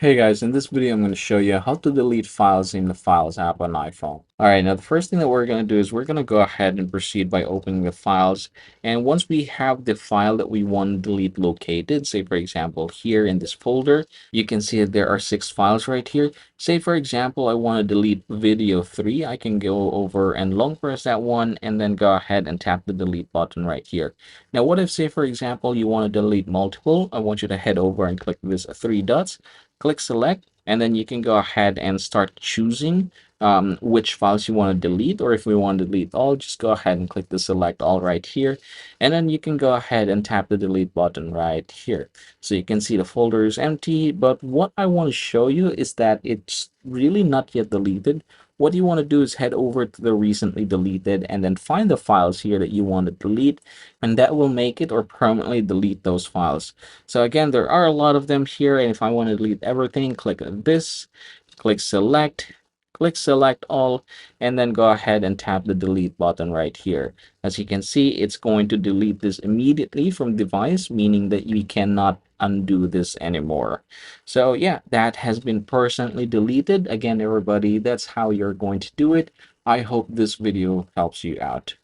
Hey guys, in this video I'm going to show you how to delete files in the Files app on iPhone. Alright, now the first thing that we're going to do is we're going to go ahead and proceed by opening the files. And once we have the file that we want to delete located, say for example here in this folder, you can see that there are 6 files right here. Say for example I want to delete video 3, I can go over and long press that one and then go ahead and tap the delete button right here. Now what if say for example you want to delete multiple, I want you to head over and click this 3 dots. Click select, and then you can go ahead and start choosing which files you want to delete, or if we want to delete all, just go ahead and click the select all right here, and then you can go ahead and tap the delete button right here. So you can see the folder is empty, but what I want to show you is that it's really not yet deleted. What you want to do is head over to the recently deleted and then find the files here that you want to delete, and that will make it or permanently delete those files. So again, there are a lot of them here, and if I want to delete everything, click on this, click select all, and then go ahead and tap the delete button right here. As you can see, it's going to delete this immediately from device, meaning that we cannot undo this anymore. So yeah, that has been permanently deleted. Again, everybody, that's how you're going to do it. I hope this video helps you out.